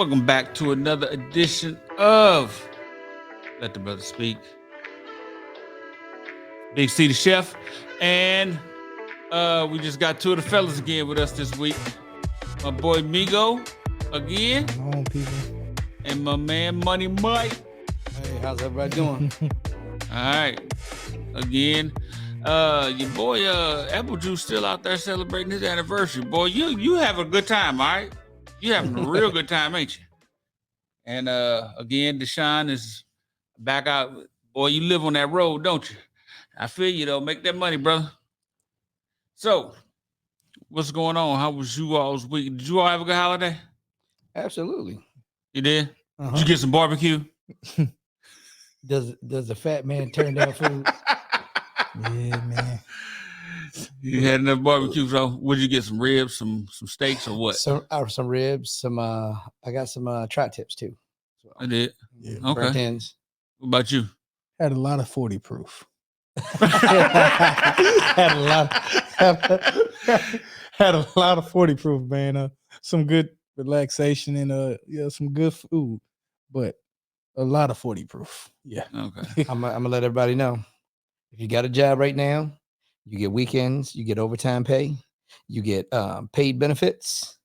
Welcome back to another edition of Let the Brother Speak. Big C the Chef, and we just got two of the fellas again with us this week. My boy Migo again. Come on, people. And my man Money Mike. Hey, how's everybody doing? All right. Again, your boy Apple Juice still out there celebrating his anniversary. Boy, you have a good time, all right? You having a real good time, ain't you? And again, Deshaun is back out. Boy, you live on that road, don't you? I feel you though. Make that money, brother. So, what's going on? How was you all's week? Did you all have a good holiday? Absolutely. You did? Did you get some barbecue? Does the fat man turn down food? Yeah, man. You had enough barbecue, so what did you get? Some ribs, some steaks, or what? Some ribs, I got some tri-tips too. So, I did. Yeah. Okay. burnt ends. What about you? Had a lot of 40 proof. had a lot of 40 proof, man. Some good relaxation and some good food, but a lot of 40 proof. Yeah. Okay. I'm gonna let everybody know. If you got a job right now, you get weekends, you get overtime pay, you get paid benefits.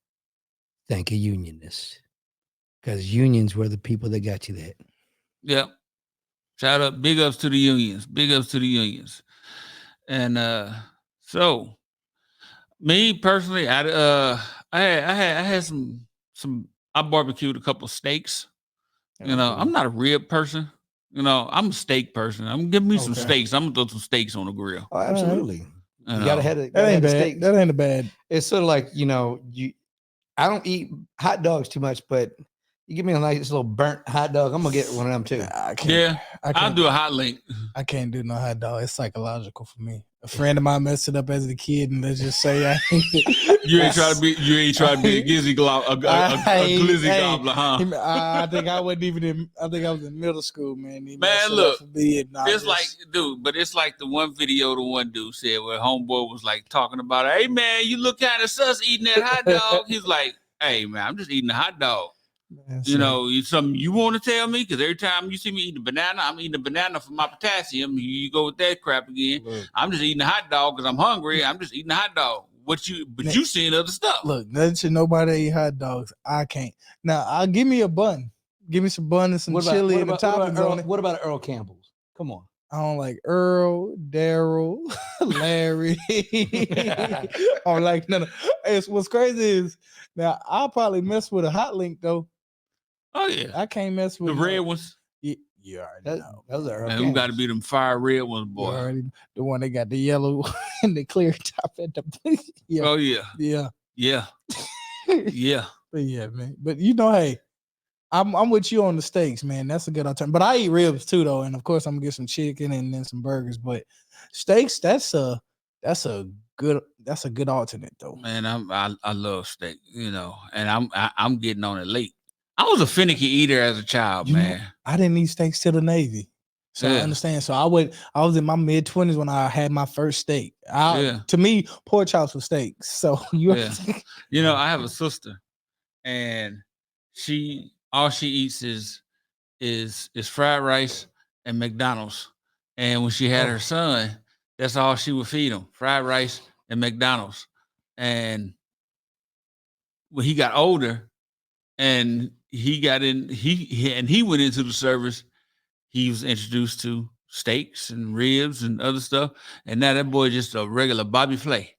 Thank a unionist, because unions were the people that got you that. Yep. Shout out, big ups to the unions. Big ups to the unions. And so me personally, I had some I barbecued a couple of steaks. You know, I'm not a rib person. You know, I'm a steak person. I'm giving me some steaks. I'm gonna throw some steaks on the grill. Oh, absolutely. You Gotta have it. That ain't bad. That ain't a bad. It's sort of like, I don't eat hot dogs too much, but you give me a nice little burnt hot dog, I'm gonna get one of them too. I can't. Yeah, I'll do a hot link. I can't do no hot dog. It's psychological for me. A friend of mine messed it up as a kid, and let's just say you ain't trying to be a glizzy gobbler, huh? I think I wasn't even I think I was in middle school, man. Man, look, it's like the one video the one dude said where homeboy was like talking about, hey man, you look kind of sus eating that hot dog. He's like, hey man, I'm just eating a hot dog. Man, you know, something you want to tell me? Because every time you see me eating a banana, I'm eating a banana for my potassium. You go with that crap again. Look, I'm just eating a hot dog because I'm hungry. I'm just eating a hot dog. You seeing other stuff. Look, nobody eat hot dogs. I can't. Now, give me a bun. Give me some bun and some chili and the toppings on it. What about Earl Campbell's? Come on. I don't like Earl, Daryl, Larry. I don't like none of. What's crazy is now I'll probably mess with a hot link though. Oh yeah, I can't mess with the red ones. You already know. Those are we got to be them fire red ones, boy. The one that got the yellow and the clear top at the. Yeah. Oh yeah. Yeah. Yeah. Yeah. But yeah, man. But hey, I'm with you on the steaks, man. That's a good alternative. But I eat ribs too, though, and of course I'm gonna get some chicken and then some burgers. But steaks, that's a good alternate, though. Man, I love steak, and I'm getting on it late. I was a finicky eater as a child, man. I didn't eat steaks till the Navy, so I understand. So I was in my mid-20s when I had my first steak. To me, pork chops were steaks. So I have a sister, and all she eats is fried rice and McDonald's. And when she had her son, that's all she would feed him: fried rice and McDonald's. And when he got older, and he went into the service, he was introduced to steaks and ribs and other stuff. And now that boy just a regular Bobby Flay.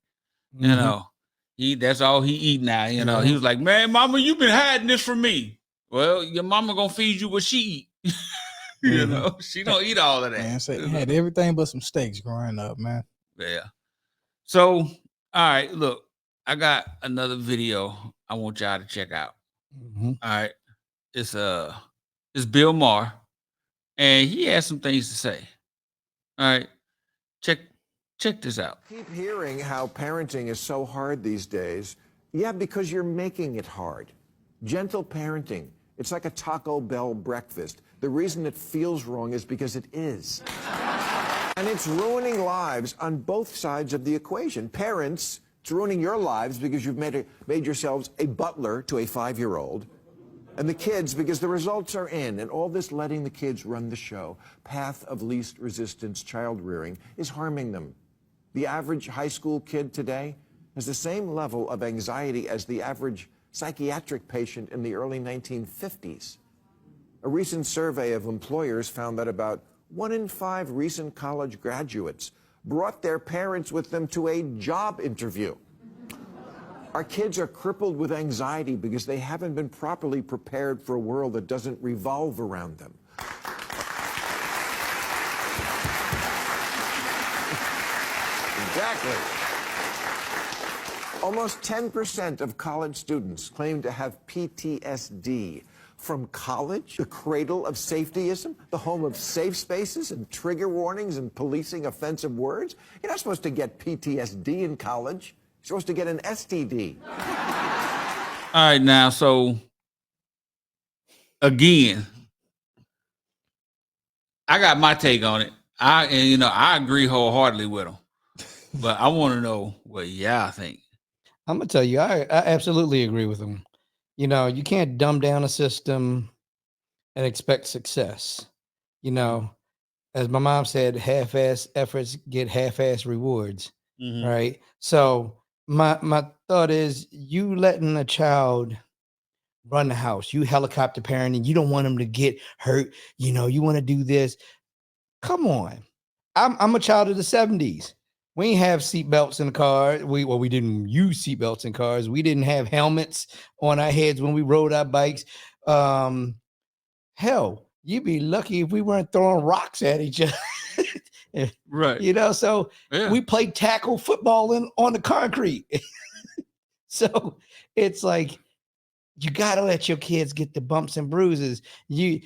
Mm-hmm. That's all he eat now. He was like, man, mama, you been hiding this from me. Well, your mama gonna feed you what she eat. She don't eat all of that. Man, so he had everything but some steaks growing up, man. Yeah. So, all right, look, I got another video I want y'all to check out. Mm-hmm. All right. It's Bill Maher, and he has some things to say. All right. Check this out. Keep hearing how parenting is so hard these days. Yeah, because you're making it hard. Gentle parenting. It's like a Taco Bell breakfast. The reason it feels wrong is because it is. And it's ruining lives on both sides of the equation. Parents, it's ruining your lives because you've made yourselves a butler to a 5-year-old. And the kids, because the results are in, and all this letting the kids run the show, path of least resistance child rearing, is harming them. The average high school kid today has the same level of anxiety as the average psychiatric patient in the early 1950s. A recent survey of employers found that about 1 in 5 recent college graduates brought their parents with them to a job interview. Our kids are crippled with anxiety because they haven't been properly prepared for a world that doesn't revolve around them. Exactly. Almost 10% of college students claim to have PTSD. From college, the cradle of safetyism, the home of safe spaces and trigger warnings and policing offensive words. You're not supposed to get PTSD in college. You're supposed to get an STD. All right, now, so again, I got my take on it. I agree wholeheartedly with him, but I want to know what y'all think. I'm gonna tell you, I absolutely agree with him. You can't dumb down a system and expect success. As my mom said, half-ass efforts get half-ass rewards. Mhm. Right. So my thought is, you letting a child run the house, you helicopter parenting, you don't want them to get hurt. You want to do this. Come on. I'm a child of the 70s. We didn't have seatbelts in the car. We didn't use seatbelts in cars. We didn't have helmets on our heads when we rode our bikes. Hell, you'd be lucky if we weren't throwing rocks at each other. Right. So Yeah. we played tackle football on the concrete. So it's like, you gotta let your kids get the bumps and bruises. Your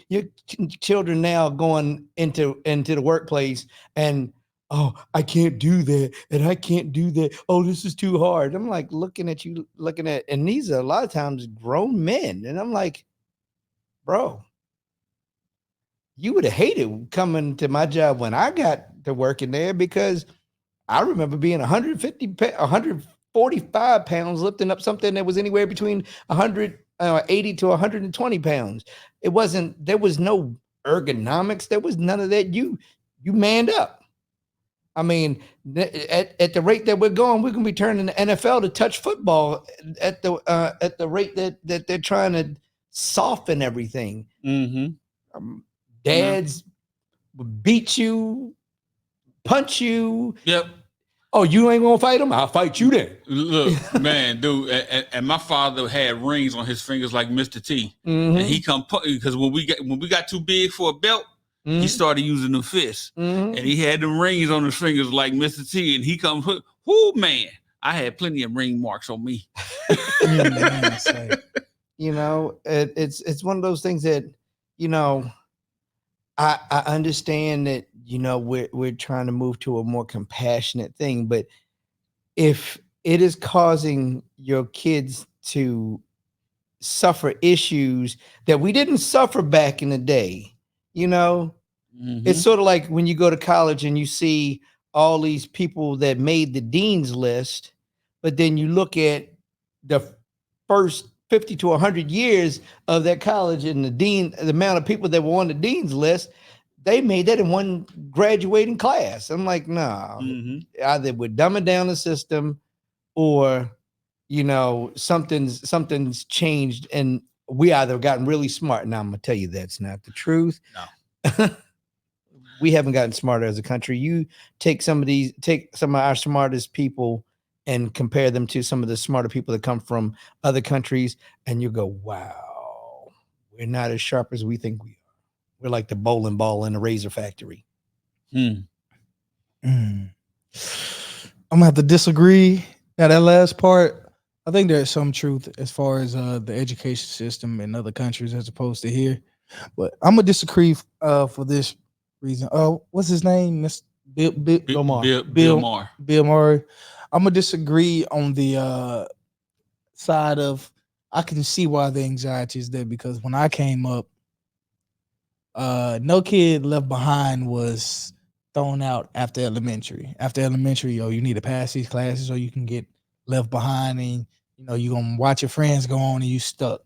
children now going into the workplace and, oh, I can't do that, and I can't do that. Oh, this is too hard. I'm like looking at, and these are a lot of times grown men, and I'm like, bro, you would have hated coming to my job when I got to working there, because I remember being 145 pounds, lifting up something that was anywhere between 180 to 120 pounds. There was no ergonomics. There was none of that. You manned up. I mean, at the rate that we're going, we're going to be turning the NFL to touch football at the rate that they're trying to soften everything. Mm-hmm. Dads would beat you, punch you. Yep. Oh, you ain't gonna fight him? I'll fight you then. Look, man, dude, and my father had rings on his fingers like Mr. T, Mhm. and he come because when we got too big for a belt, he started using the fists, and he had them rings on his fingers like Mr. T, and he come, whoo, man, I had plenty of ring marks on me. It's one of those things that, I understand that, we're trying to move to a more compassionate thing, but if it is causing your kids to suffer issues that we didn't suffer back in the day, it's sort of like when you go to college and you see all these people that made the dean's list, but then you look at the first 50 to 100 years of that college and the amount of people that were on the dean's list, they made that in one graduating class. I'm like, nah, either we're dumbing down the system, or, something's changed, and we either gotten really smart. Now I'm gonna tell you that's not the truth. No. We haven't gotten smarter as a country. You take some of our smartest people and compare them to some of the smarter people that come from other countries, and you go, wow, we're not as sharp as we think we are. We're like the bowling ball in a razor factory. I'm gonna have to disagree. Now, that last part, I think there's some truth as far as the education system in other countries as opposed to here. But I'm gonna disagree for this reason. What's his name? That's Bill Maher. Bill Maher. Bill Murray. I'm gonna disagree on the side of, I can see why the anxiety is there, because when I came up, no kid left behind was thrown out after elementary. After elementary, you need to pass these classes or you can get left behind, and you're gonna watch your friends go on and you stuck.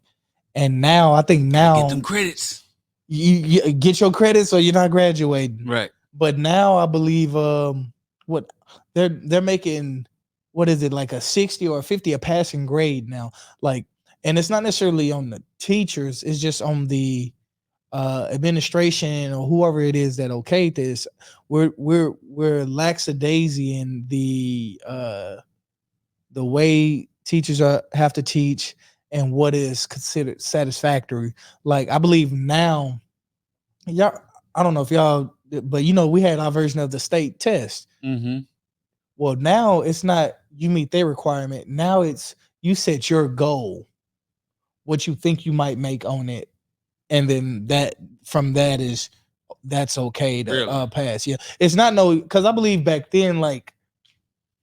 And now I think Get them credits. you get your credits or you're not graduating. Right. But now I believe what they're making, what is it, like a 60 or a 50 a passing grade now. Like, and it's not necessarily on the teachers, it's just on the administration or whoever it is that okayed this. We're lackadaisy in the way teachers have to teach and what is considered satisfactory. Like, I believe now, y'all, I don't know if y'all, but we had our version of the state test. Mm-hmm. Well, now it's not you meet their requirement. Now it's you set your goal, what you think you might make on it, and then that's okay to Really? pass. Yeah, it's not because I believe back then, like,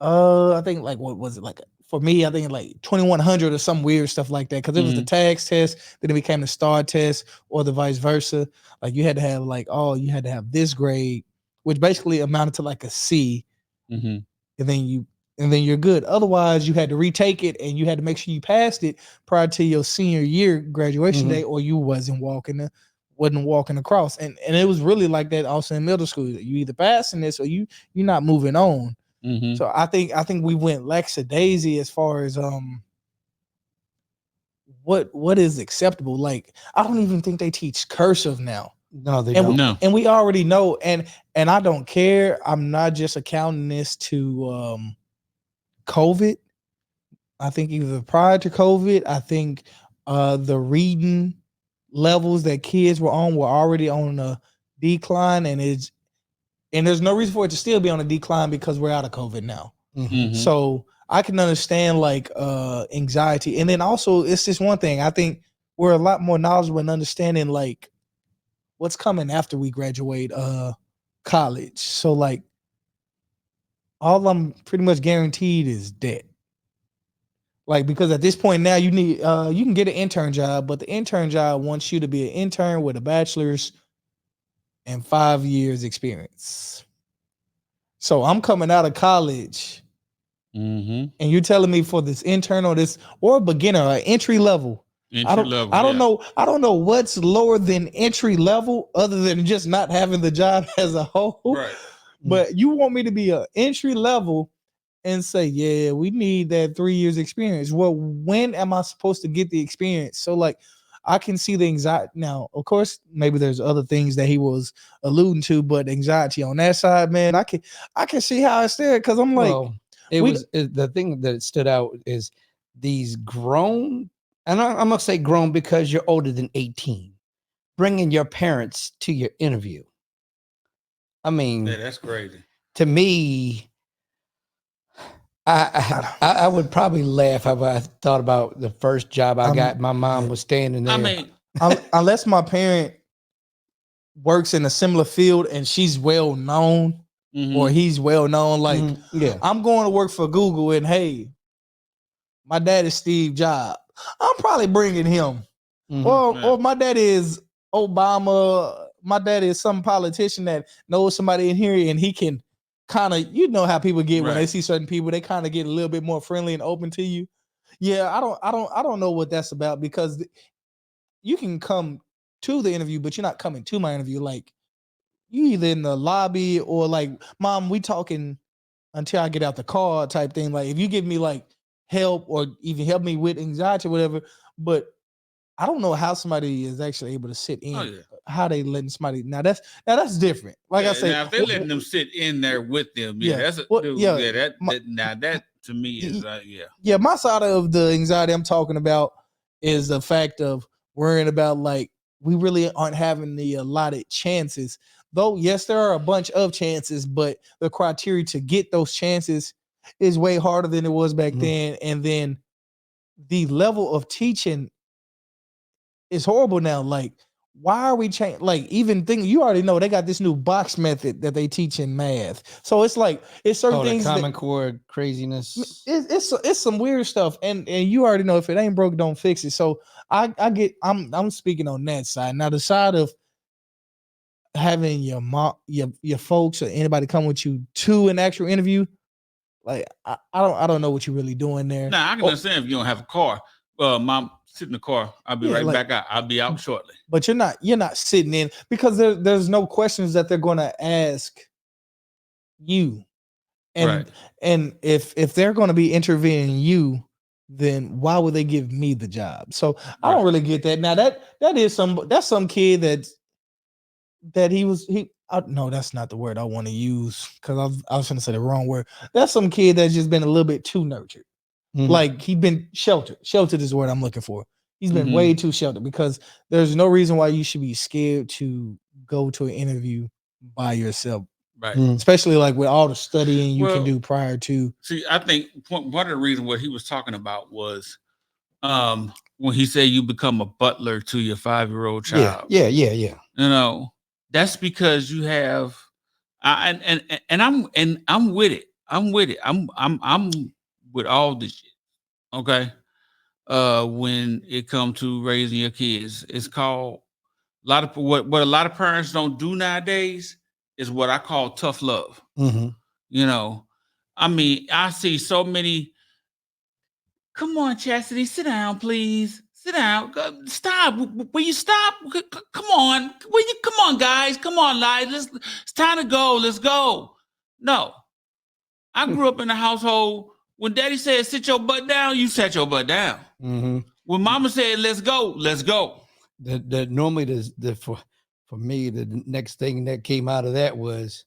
I think, like, what was it, like, for me, I think like 2100 or some weird stuff like that, because it was the tags test, then it became the STAR test, or the vice versa. Like, you had to have you had to have this grade, which basically amounted to like a C, and then you're good. Otherwise, you had to retake it, and you had to make sure you passed it prior to your senior year graduation day, or you wasn't walking across. And it was really like that also in middle school. You either passing this or you're not moving on. So I think we went lackadaisy as far as what is acceptable. Like, I don't even think they teach cursive now. No, they don't. And we already know, and I don't care. I'm not just accounting this to COVID. I think either prior to COVID, I think the reading levels that kids were already on a decline, and there's no reason for it to still be on a decline because we're out of COVID now. So I can understand like anxiety, and then also it's just one thing. I think we're a lot more knowledgeable and understanding like what's coming after we graduate college. So like all I'm pretty much guaranteed is debt. Like, because at this point now you need you can get an intern job, but the intern job wants you to be an intern with a bachelor's and 5 years experience. So I'm coming out of college, and you're telling me for this intern or beginner or entry level. I don't know what's lower than entry level other than just not having the job as a whole. Right. But you want me to be an entry level and say, yeah, we need that 3 years experience. Well, when am I supposed to get the experience? So like, I can see the anxiety. Now, of course, maybe there's other things that he was alluding to, but anxiety on that side, man, I can see how it's there, because I'm like, the thing that stood out is these grown, and I'm gonna say grown because you're older than 18, bringing your parents to your interview. I mean, yeah, that's crazy. To me, I would probably laugh if I thought about the first job I got. My mom was standing there. I mean, unless my parent works in a similar field and she's well known, or he's well known, like, I'm going to work for Google, and hey, my dad is Steve Jobs, I'm probably bringing him. Or my dad is Obama. My dad is some politician that knows somebody in here, and he can kind of, how people get when they see certain people, they kind of get a little bit more friendly and open to you. Yeah, I don't know what that's about, because you can come to the interview, but you're not coming to my interview. Like, you either in the lobby or like, Mom, we talking until I get out the car type thing. Like, if you give me like help or even help me with anxiety or whatever, but I don't know how somebody is actually able to sit in. How they letting somebody now that's different. Like I said, now if they're letting them sit in there with them, that's that to me is my side of the anxiety I'm talking about is the fact of worrying about, like, we really aren't having the allotted chances. Though, yes, there are a bunch of chances, but the criteria to get those chances is way harder than it was back then. And then the level of teaching is horrible now. Like, why are we changing? Like, even things you already know, they got this new box method that they teach in math. So it's like, it's certain things. Common Core craziness. It's some weird stuff, and you already know, if it ain't broke, don't fix it. So I'm speaking on that side. Now, the side of having your mom, your folks, or anybody come with you to an actual interview, like, I don't know what you're really doing there. Now, I can understand if you don't have a car. My sit in the car. I'll be Yeah, right like- back out. I'll be out shortly. But you're not sitting in because there's no questions that they're going to ask you. And Right. and if they're going to be interviewing you, then why would they give me the job? So I don't Right. really get that. Now that's some kid no, that's not the word I want to use because I was going to say the wrong word. That's some kid that's just been a little bit too nurtured. Mhm. Like he's been sheltered. Sheltered is the word I'm looking for. He's been Mhm. way too sheltered because there's no reason why you should be scared to go to an interview by yourself, Right. Mhm. especially like with all the studying you can Well, do prior to. See, I think one of the reasons what he was talking about was when he said you become a butler to your 5-year-old child. Yeah. You know, that's because you have I'm with it. I'm with it. I'm with all this shit. Okay. When it comes to raising your kids, it's called a lot of what a lot of parents don't do nowadays is what I call tough love. Mm-hmm. You know, I mean, I see so many. Come on, Chastity, sit down, please. Sit down. Stop. Will you stop? Come on. Come on, guys. Come on, guys. It's time to go. Let's go. No. I grew up in a household when daddy said, sit your butt down, you sat your butt down. Mm-hmm. When mama said, let's go, let's go. The normally for me, the next thing that came out of that was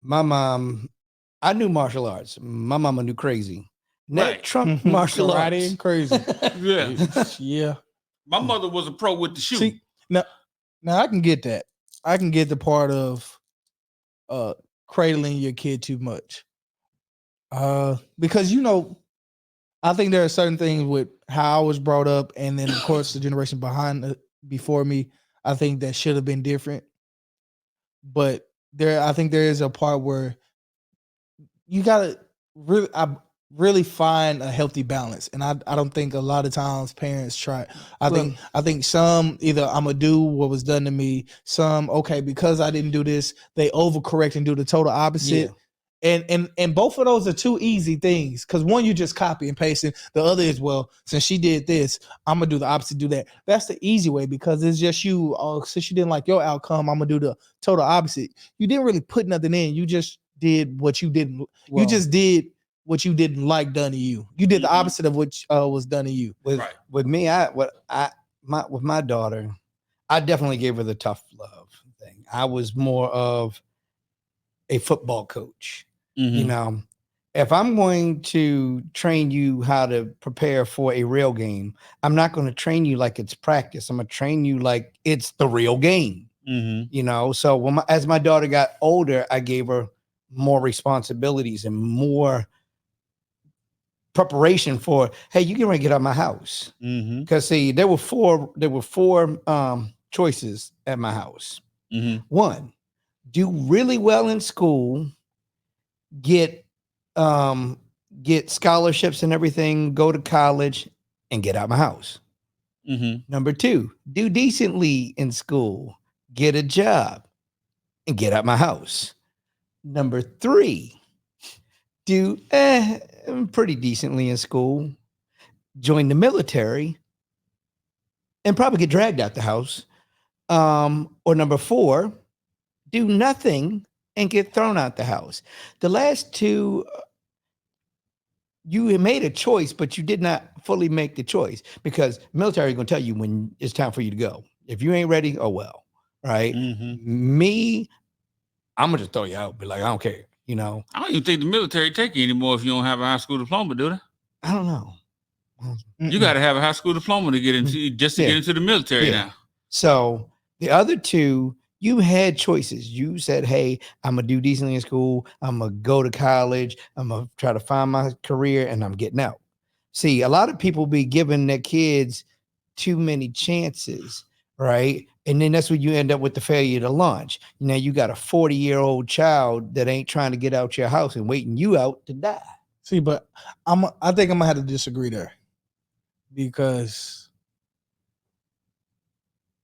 my mom. I knew martial arts. My mama knew crazy. Net Right. Trump martial Karate arts. and crazy. Yeah. Yeah. My mother was a pro with the shoe. See, now I can get that. I can get the part of cradling your kid too much. Because I think there are certain things with how I was brought up, and then of course the generation before me, I think that should have been different. But I think there is a part where you gotta really find a healthy balance, and I don't think a lot of times parents try. I think some either I'm gonna do what was done to me. Some okay because I didn't do this, they overcorrect and do the total opposite. Yeah. And both of those are two easy things because one you just copy and paste, and the other is well since she did this, I'm gonna do the opposite, do that. That's the easy way because it's just you. Oh, since you didn't like your outcome, I'm gonna do the total opposite. You didn't really put nothing in. You just did what you didn't. Well, you just did what you didn't like done to you. You did the opposite of what was done to you. With me, with my daughter, I definitely gave her the tough love thing. I was more of a football coach. Mhm. If I'm going to train you how to prepare for a real game, I'm not going to train you like it's practice. I'm going to train you like it's the real game. Mhm. So as my daughter got older, I gave her more responsibilities and more preparation for, hey, you get ready to get out of my house. Mhm. Because see, there were four choices at my house. Mhm. One, do really well in school, get scholarships and everything, go to college, and get out of my house. Mhm. Number two, do decently in school, get a job, and get out of my house. Number three, do pretty decently in school, join the military, and probably get dragged out the house. Or number four, do nothing and get thrown out the house. The last two, you made a choice, but you did not fully make the choice because military is going to tell you when it's time for you to go. If you ain't ready, oh well, right? Mhm. Me, I'm gonna just throw you out. Be like, I don't care. I don't even think the military take you anymore if you don't have a high school diploma, do they? I don't know. You got to have a high school diploma to get into get into the military now. So the other two, you had choices. You said, hey, I'm going to do decently in school. I'm going to go to college. I'm going to try to find my career and I'm getting out. See, a lot of people be giving their kids too many chances, right? And then that's when you end up with the failure to launch. Now you got a 40-year-old child that ain't trying to get out your house and waiting you out to die. See, but I think I'm gonna have to disagree there because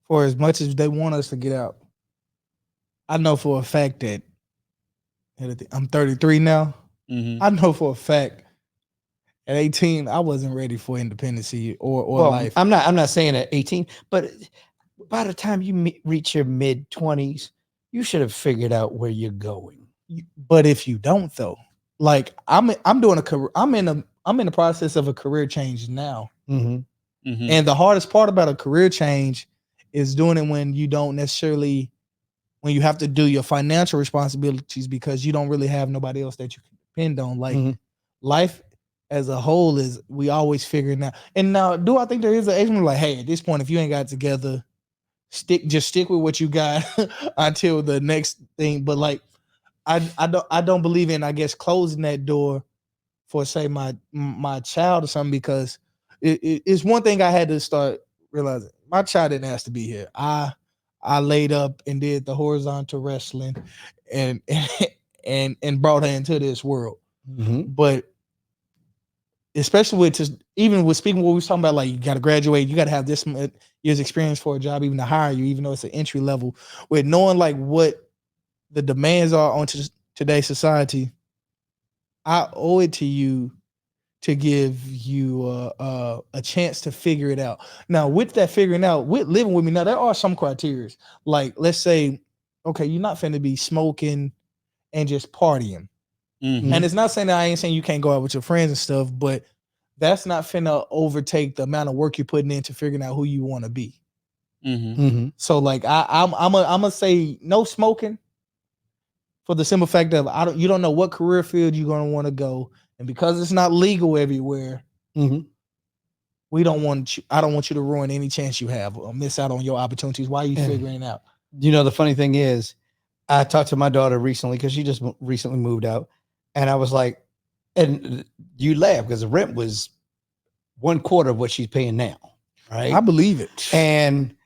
for as much as they want us to get out, I know for a fact that I'm 33 now. Mhm. I know for a fact At 18, I wasn't ready for independency or Well, life. I'm not saying at 18, but by the time you reach your mid 20s, you should have figured out where you're going. But if you don't, though, like I'm doing a career. I'm in the process of a career change now. Mm-hmm. And the hardest part about a career change is doing it when you don't necessarily, when you have to do your financial responsibilities because you don't really have nobody else that you can depend on. Like life as a whole is, we always figuring out. And now, do I think there is an age where like, hey, at this point, if you ain't got it together, stick with what you got until the next thing. But like, I don't believe in, I guess, closing that door for say my child or something, because it's one thing I had to start realizing. My child didn't ask to be here. I laid up and did the horizontal wrestling and and brought her into this world. But especially with just, even with speaking what we was talking about, like you got to graduate, you got to have this year's experience for a job, even to hire you, even though it's an entry level. With knowing like what the demands are on today's society, I owe it to you to give you a chance to figure it out. Now, with that figuring out, with living with me, now there are some criteria. Like, let's say, okay, you're not finna be smoking and just partying. And it's not saying that I ain't saying you can't go out with your friends and stuff, but that's not finna overtake the amount of work you're putting into figuring out who you want to be. So, like, I'm gonna say no smoking, for the simple fact of you don't know what career field you're gonna want to go. And because it's not legal everywhere, we don't want you. I don't want you to ruin any chance you have or miss out on your opportunities. Why are you figuring it out? You know, the funny thing is, I talked to my daughter recently because she just recently moved out, and I was like, and you laugh because the rent was 1/4 of what she's paying now, right? I believe it. And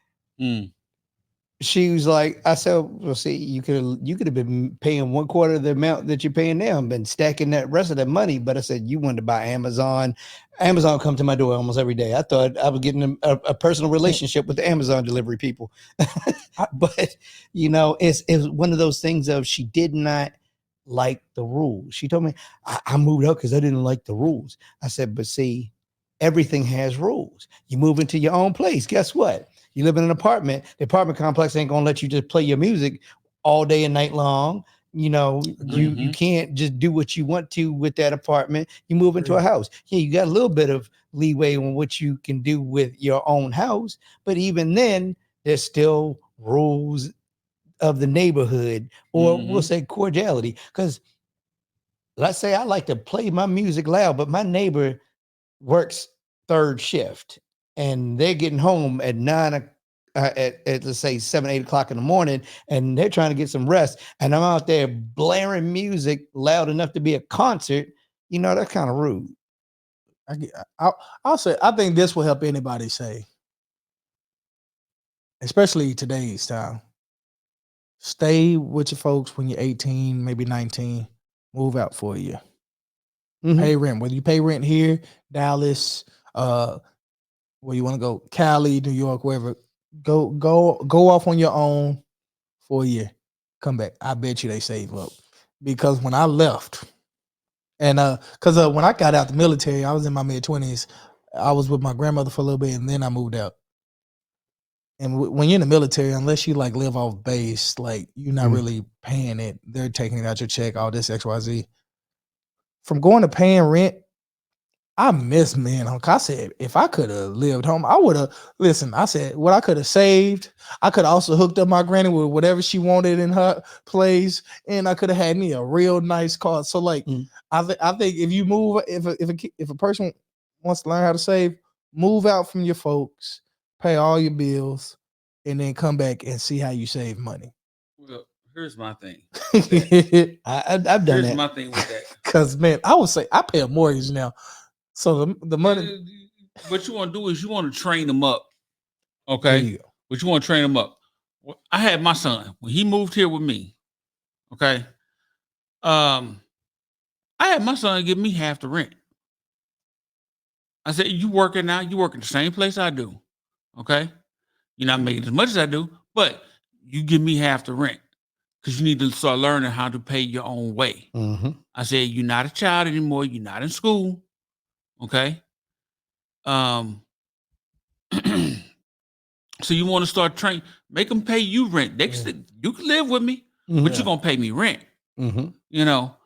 she was like, I said, well, see, you could have been paying 1/4 of the amount that you're paying now and been stacking that rest of that money. But I said, you wanted to buy Amazon. Amazon come to my door almost every day. I thought I was getting a personal relationship with the Amazon delivery people. But, you know, it's one of those things of, she did not like the rules. She told me, I moved out because I didn't like the rules. I said, but see, everything has rules. You move into your own place. Guess what? You live in an apartment. The apartment complex ain't gonna let you just play your music all day and night long. You know, you can't just do what you want to with that apartment. You move into a house. Yeah, you got a little bit of leeway on what you can do with your own house, but even then, there's still rules of the neighborhood, or we'll say cordiality. Because let's say I like to play my music loud, but my neighbor works third shift and they're getting home at at let's say 7, 8 o'clock in the morning, and they're trying to get some rest, and I'm out there blaring music loud enough to be a concert. You know, that's kind of rude. I'll say, I think this will help anybody say, especially today's time. Stay with your folks when you're 18, maybe 19. Move out for a year. Pay rent. Whether you pay rent here, Dallas, where you want to go, Cali, New York, wherever. Go off on your own for a year. Come back. I bet you they save up. Because when I left, and because when I got out the military, I was in my mid-20s. I was with my grandmother for a little bit, and then I moved out. And when you're in the military, unless you like live off base, like you're not really paying it. They're taking it out your check, all this XYZ. From going to paying rent, I miss being home. I said, if I could have lived home, I would have. Listen, I said, what I could have saved, I could have also hooked up my granny with whatever she wanted in her place, and I could have had me a real nice car. So, like, I think if you move, if a person wants to learn how to save, move out from your folks, pay all your bills, and then come back and see how you save money. Well, here's my thing. I've done that. Here's my thing with that. Because, man, I would say I pay a mortgage now. So the money. What you want to do is you want to train them up. Okay. There you go. But you want to train them up. I had my son when he moved here with me. Okay. I had my son give me half the rent. I said, you working now? You work in the same place I do. Okay. You're not making as much as I do, but you give me half the rent because you need to start learning how to pay your own way. I said, you're not a child anymore. You're not in school. Okay. So you want to start training, make them pay you rent. They can, you can live with me, but you're gonna pay me rent. You know,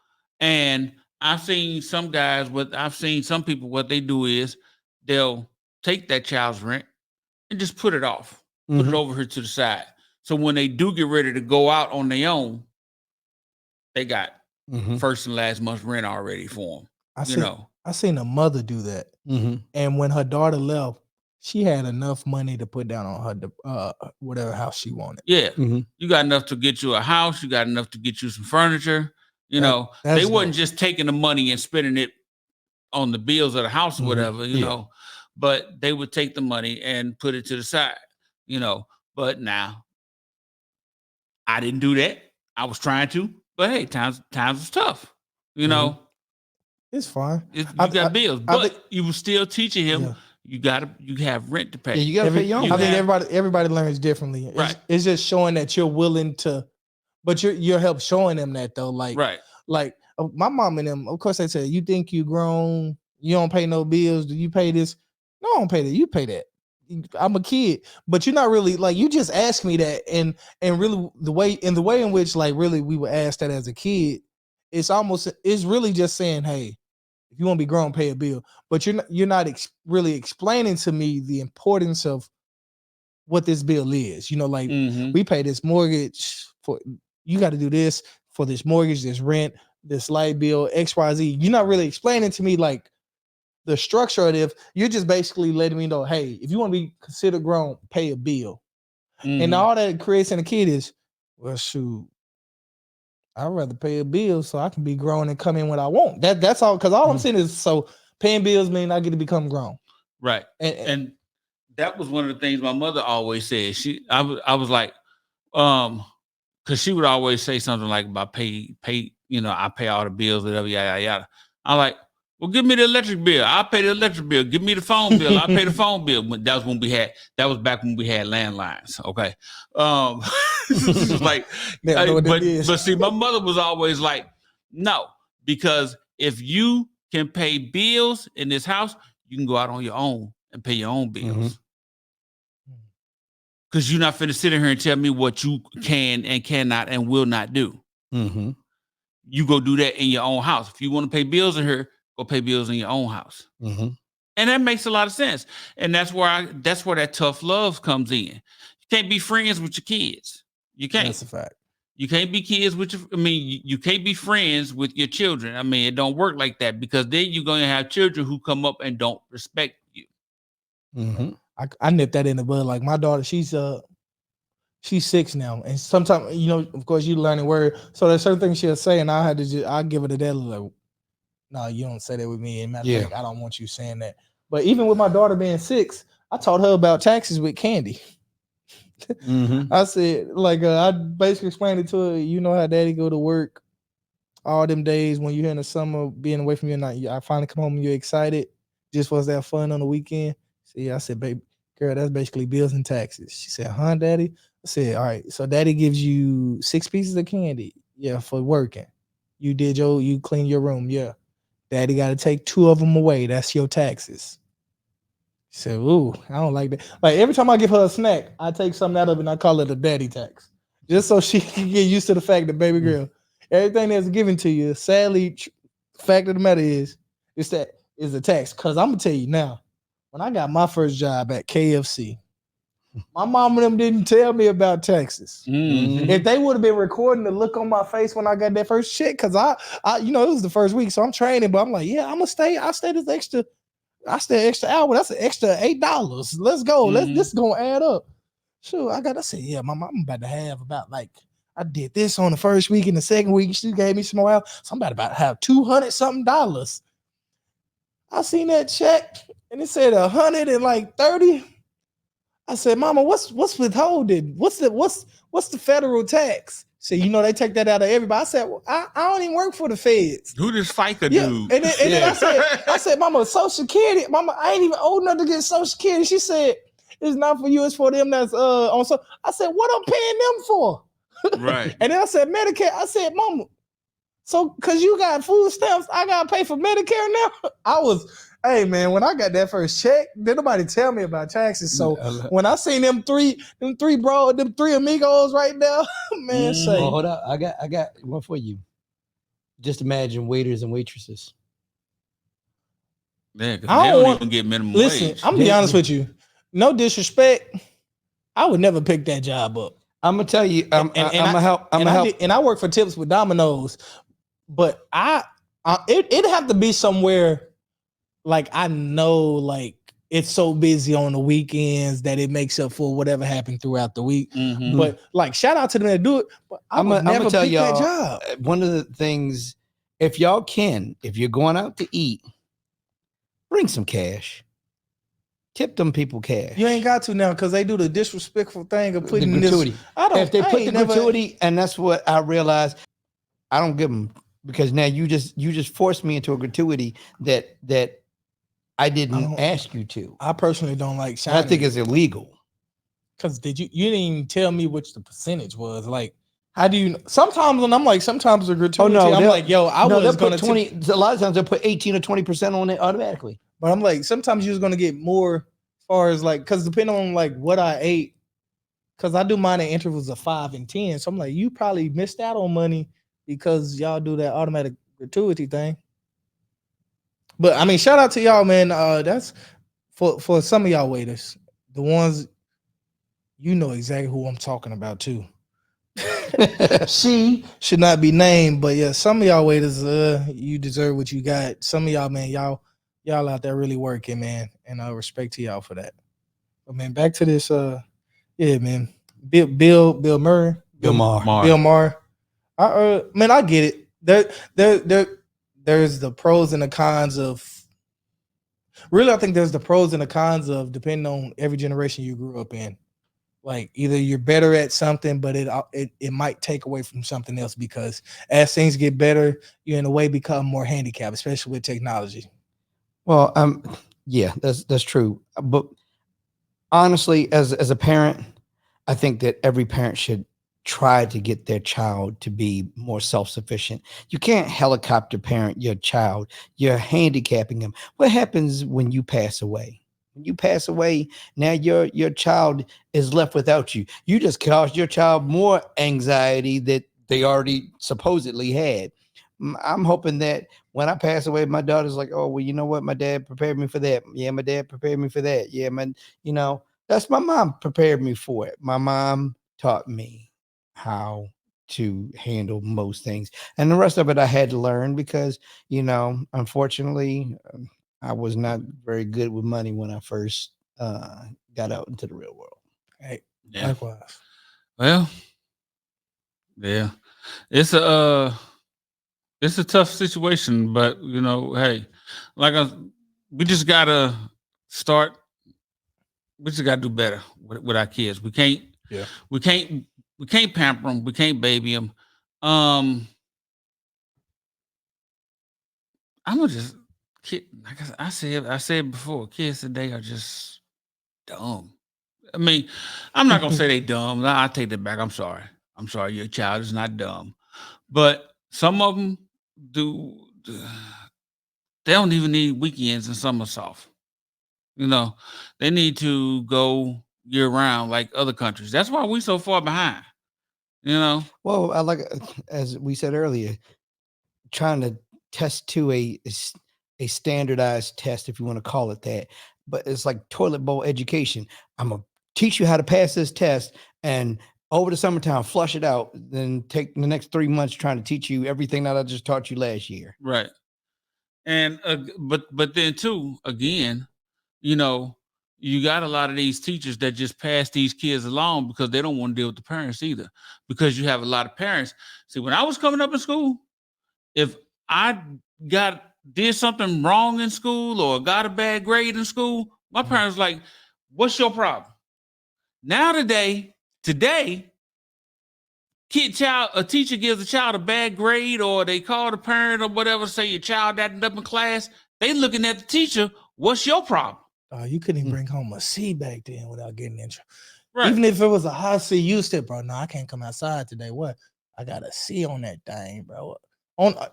and I've seen some guys. I've seen some people. What they do is they'll take that child's rent and just put it off, put it over here to the side. So when they do get ready to go out on their own, they got first and last month's rent already for them. I seen a mother do that, and when her daughter left, she had enough money to put down on her whatever house she wanted. Yeah, you got enough to get you a house. You got enough to get you some furniture. You know, they wasn't just taking the money and spending it on the bills of the house or whatever. You know, but they would take the money and put it to the side. You know, but now I didn't do that. I was trying to, but hey, times was tough. You know. It's fine. You got bills, but you were still teaching him. You have rent to pay. Yeah, you got to pay your own. I think everybody learns differently. Right. It's just showing that you're willing to, but you're help showing them that though. Like, like my mom and them, of course, they say, you think you grown, you don't pay no bills. Do you pay this? No, I don't pay that. You pay that. I'm a kid, but you're not really like, you just asked me that. And really the way in which like really we were asked that as a kid, it's really just saying, hey, if you want to be grown, pay a bill. But you're not really explaining to me the importance of what this bill is. You know, like we pay this mortgage for, you got to do this for this mortgage, this rent, this light bill, XYZ. You're not really explaining to me like the structure of it. You're just basically letting me know, hey, if you want to be considered grown, pay a bill. And all that it creates in a kid is, well, shoot, I'd rather pay a bill so I can be grown and come in when I want. That's all. Because all I'm saying is, so paying bills mean I get to become grown. Right. And that was one of the things my mother always said. I was like, because she would always say something like about pay, you know, I pay all the bills, whatever, yada, yada. I'm like, well, give me the electric bill. I'll pay the electric bill. Give me the phone bill. I'll pay the phone bill. That was back when we had landlines. Okay. Like, but see, my mother was always like, no, because if you can pay bills in this house, you can go out on your own and pay your own bills. Because you're not finna sit in here and tell me what you can and cannot and will not do. You go do that in your own house. If you want to pay bills in here, go pay bills in your own house. And that makes a lot of sense. And that's where that tough love comes in. You can't be friends with your kids. You can't. That's a fact. You can't be kids with you can't be friends with your children. I mean, it don't work like that, because then you're going to have children who come up and don't respect you. I nipped that in the bud. Like my daughter, she's 6 now, and sometimes, you know, of course, you learning word. So there's certain things she'll say, and I'll give it a deadly like, no, you don't say that with me. And matter of fact, I don't want you saying that. But even with my daughter being 6, I taught her about taxes with candy. I said, like, I basically explained it to her. You know how daddy go to work all them days when you're in the summer, being away from your night. I finally come home and you're excited just for us to have fun on the weekend. See, I said, baby girl, that's basically bills and taxes. She said, huh, daddy? I said, all right, so daddy gives you 6 pieces of candy. Yeah, for working. You clean your room. Yeah. Daddy got to take 2 of them away. That's your taxes. She said, ooh, I don't like that. Like every time I give her a snack, I take something out of it and I call it a daddy tax. Just so she can get used to the fact that, baby girl, everything that's given to you, sadly, fact of the matter is a tax. Because I'm going to tell you now, when I got my first job at KFC, my mom and them didn't tell me about taxes. If they would have been recording the look on my face when I got that first check, because I it was the first week, so I'm training, but I'm like, yeah, I'm gonna stay. I stay this extra. I stay extra hour. That's an extra $8. Let's go. This is gonna add up. Sure, I said, yeah, my mom about to have about like, I did this on the first week, and the second week she gave me some more out. So I'm about to have $200 something. I seen that check and it said 130. I said, Mama, what's withholding? What's the federal tax? So they take that out of everybody. I said, well, I don't even work for the feds. Who this FICA dude? And then I said, Mama, Social Security. Mama, I ain't even old enough to get Social Security. She said, it's not for you, it's for them that's on. So I said, what I'm paying them for? Right. And then I said, Medicare. I said, Mama, so because you got food stamps, I gotta pay for Medicare now. Hey man, when I got that first check, didn't nobody tell me about taxes. So when I seen them three amigos right now, man, say Oh, hold up. I got one for you. Just imagine waiters and waitresses. Yeah, because I they don't don't want- even get minimum listen, wage. I'm gonna be honest with you. No disrespect, I would never pick that job up. I'm gonna tell you. I'm gonna help. I'm gonna help. And I work for tips with Domino's, but it'd have to be somewhere like I know, like it's so busy on the weekends that it makes up for whatever happened throughout the week. Mhm. But like, shout out to them that do it. But I would never tell pick that y'all, job. One of the things, if y'all can, if you're going out to eat, bring some cash. Tip them people cash. You ain't got to now because they do the disrespectful thing of the putting gratuity. this. If they put the gratuity, and that's what I realized, I don't give them, because now you just forced me into a gratuity that I didn't ask you to. I personally don't like And shining. I think it's illegal. Because you didn't even tell me which the percentage was. Like, how do you? Sometimes when I'm like, sometimes the gratuity, I'm like, yo, I was they'll gonna put 20. A lot of times they'll put 18 or 20% on it automatically. But I'm like, sometimes you're gonna get more as far as like, because depending on like what I ate, because I do mine in intervals of 5 and 10. So I'm like, you probably missed out on money because y'all do that automatic gratuity thing. But I mean, shout out to y'all, man. That's for some of y'all waiters, the ones you know exactly who I'm talking about too. She should not be named, but yeah, some of y'all waiters, you deserve what you got. Some of y'all, man, y'all out there really working, man, and I respect to y'all for that. But man, back to this, yeah, man, Bill Murray, Bill Maher. Bill Maher. Man, I get it. There's the pros and the cons of. Really, I think there's the pros and the cons of depending on every generation you grew up in. Like either you're better at something, but it might take away from something else because as things get better, you in a way become more handicapped, especially with technology. Well, yeah, that's true. But honestly, as a parent, I think that every parent should try to get their child to be more self-sufficient. You can't helicopter parent your child. You're handicapping them. What happens when you pass away? When you pass away, now your child is left without you. You just caused your child more anxiety that they already supposedly had. I'm hoping that when I pass away, my daughter's like, oh, well, you know what? My dad prepared me for that. Yeah, my dad prepared me for that. Yeah, that's my mom prepared me for it. My mom taught me how to handle most things. And the rest of it I had to learn because, unfortunately, I was not very good with money when I first got out into the real world. Hey, Yeah. likewise. Well, yeah, it's a tough situation, but hey, we just gotta start. We just gotta do better with our kids. We can't pamper them. We can't baby them. I'm gonna just like I said before, kids today are just dumb. I mean, I'm not gonna say they dumb. I take that back. I'm sorry. Your child is not dumb, but some of them do. They don't even need weekends and summer soft. They need to go year round like other countries. That's why we so far behind. Well, I like, as we said earlier, trying to test to a standardized test, if you want to call it that, but it's like toilet bowl education. I'm gonna teach you how to pass this test, and over the summertime, flush it out. Then take the next 3 months trying to teach you everything that I just taught you last year. Right. And but then too, again, you got a lot of these teachers that just pass these kids along because they don't want to deal with the parents either. Because you have a lot of parents. See, when I was coming up in school, if I did something wrong in school or got a bad grade in school, my parents like, what's your problem? Now today, a teacher gives a child a bad grade or they call the parent or whatever, say your child acted up in class, they looking at the teacher, what's your problem? You couldn't even bring home a C back then without getting in trouble. Right. Even if it was a high C, you said, bro, no, I can't come outside today. What? I got a C on that thing, bro.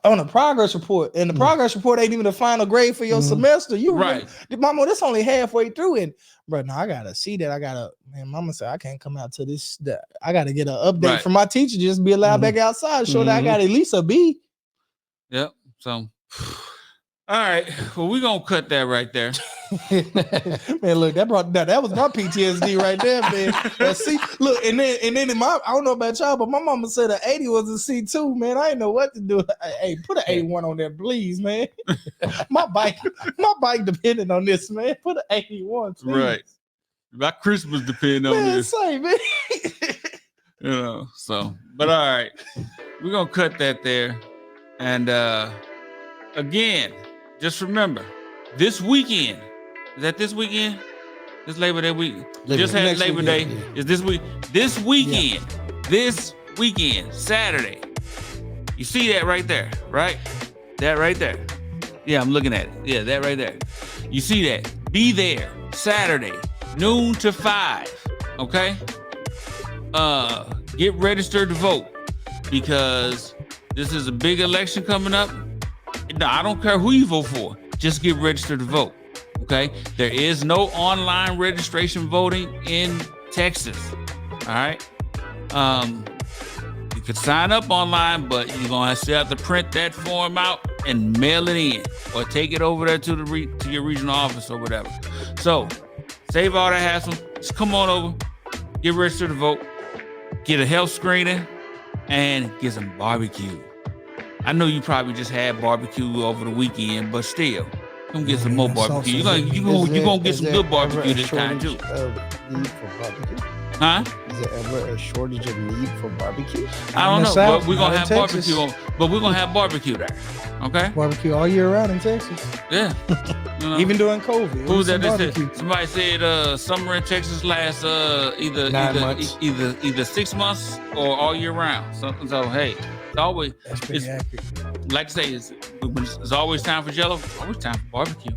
on a progress report, and the progress report ain't even the final grade for your semester. You Right. Mama, this only halfway through, and bro, no, I gotta see that. Mama said I can't come out to this. I gotta get an update from my teacher, just be allowed back outside, show that I got at least a B. Yep. So, all right. Well, we're gonna cut that right there. Man, look, that was my PTSD right there, man. See, look, and then I don't know about y'all, but my mama said an 80 was a C2, man. I didn't know what to do. Hey, put an 81 on there, please, man. my bike depending on this, man. Put an 81, please. Right. My Christmas depending on this. Say, man. You know, so, but all right, we're gonna cut that there. And again, just remember, this weekend, is that this weekend? This Labor Day week. Just had Labor Day. Is this week? This weekend. This weekend, Saturday. You see that right there, right? That right there. Yeah, I'm looking at it. Yeah, that right there. You see that? Be there Saturday, noon to 5. Okay? Get registered to vote because this is a big election coming up. No, I don't care who you vote for. Just get registered to vote. Okay? There is no online registration voting in Texas. All right? You could sign up online, but you're gonna still have to print that form out and mail it in, or take it over there to your regional office or whatever. So save all that hassle. Just come on over, get registered to vote, get a health screening, and get some barbecue. I know you probably just had barbecue over the weekend, but still, come get some more barbecue. You're gonna get some good barbecue this time too. Need for barbecue? Huh? Is there ever a shortage of need for barbecue? I don't know, South, but we're gonna not have in barbecue Texas. but we're gonna have barbecue there. Okay? Barbecue all year round in Texas, Yeah. You know? even during COVID. Who was that? Barbecue. Somebody said summer in Texas lasts either 9 months. either 6 months or all year round. So hey, it's always That's pretty accurate. like I say, it's always time for Jello. Always time for barbecue.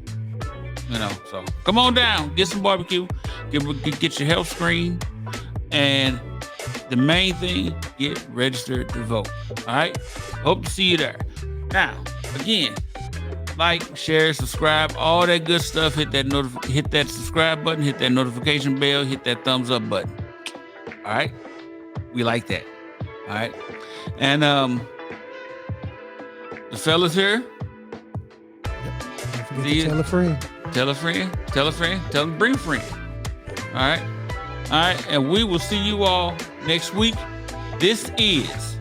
You know, so come on down, get some barbecue, get your health screen, and the main thing, get registered to vote. All right. Hope to see you there. Now, again, like, share, subscribe, all that good stuff. Hit that subscribe button, hit that notification bell, hit that thumbs up button. All right. We like that. All right. And the fellas here. Don't forget to tell a friend. Tell a friend, tell them to bring a friend. All right. And we will see you all next week. This is